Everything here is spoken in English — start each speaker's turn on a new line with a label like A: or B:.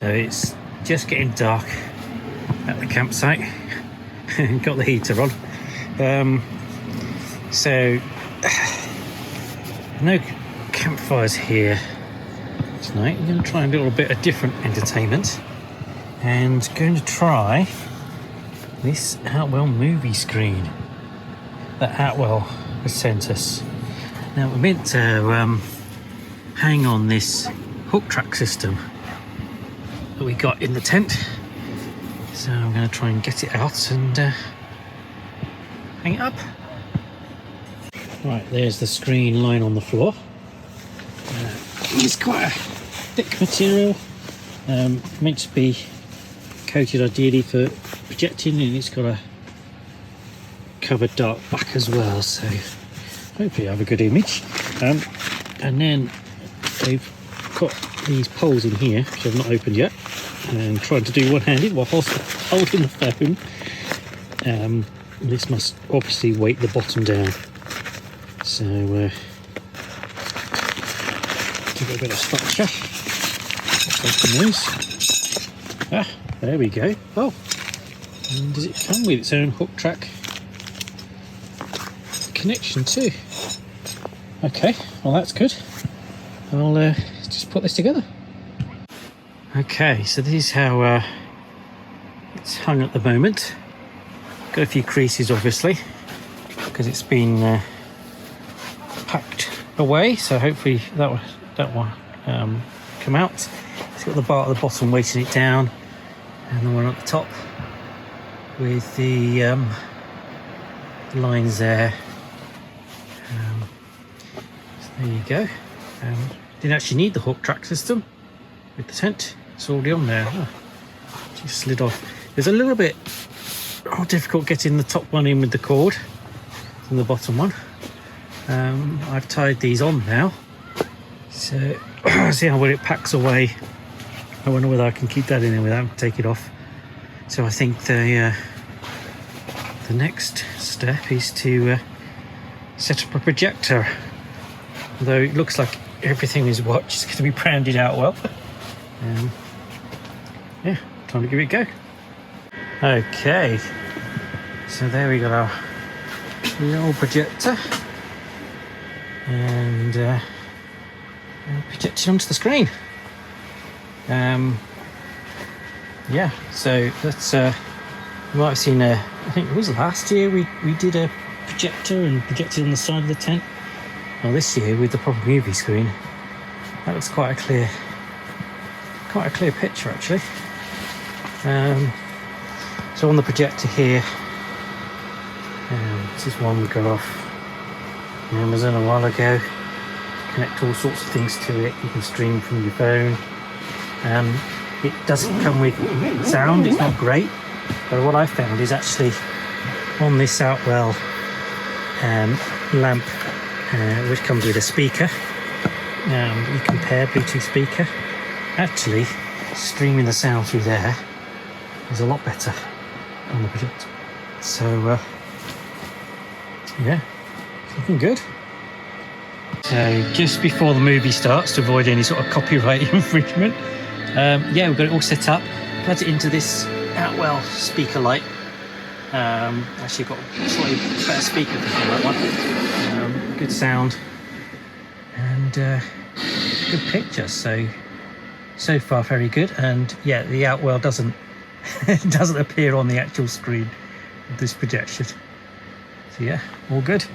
A: So it's just getting dark at the campsite. Got the heater on. So no campfires here tonight. I'm going to try a little bit of different entertainment and going to try this Outwell movie screen that Outwell has sent us. Now we're meant to hang on this hook track system that we got in the tent, so I'm going to try and get it out and hang it up. Right, there's the screen lying on the floor. It's quite a thick material, meant to be coated ideally for projecting, and it's got a covered dark back as well, so hopefully I have a good image. And then they've got these poles in here which I've not opened yet, and trying to do one-handed while holding the phone. This must obviously weight the bottom down, so give it a bit of structure. Let's open these. There we go. Oh, and does it come with its own hook track connection too? Okay, well that's good. I'll just put this together. Okay, so this is how it's hung at the moment. Got a few creases obviously because it's been packed away, so hopefully that will come out. It's got the bar at the bottom weighting it down, and the one at the top with the lines there. So there you go. Didn't actually need the hook track system with the tent. It's already on there. Just slid off. There's a little bit difficult getting the top one in with the cord and the bottom one. I've tied these on now, so see how well it packs away. I wonder whether I can keep that in there without taking it off. So I think the next step is to set up a projector. Although it looks like everything is watched, it's going to be branded out well. Yeah, time to give it a go. Okay, so there we got our little projector, and projected onto the screen. Yeah, so that's you might have seen I think it was last year we did a projector and projected on the side of the tent. Well, this year with the proper movie screen, that looks quite a clear picture actually. So on the projector here, this is one we got off Amazon a while ago. Connect all sorts of things to it. You can stream from your phone. It doesn't come with sound, it's not great, but what I found is actually on this Outwell lamp, which comes with a speaker, you can pair Bluetooth speaker. Actually, streaming the sound through there is a lot better on the projector. So yeah, it's looking good. So just before the movie starts, to avoid any sort of copyright infringement, yeah, we've got it all set up. Plug it into this Outwell speaker light. Actually got a slightly better speaker than that one. Good sound and good picture. So far very good. And yeah, the Outwell doesn't appear on the actual screen of this projection. So yeah, all good.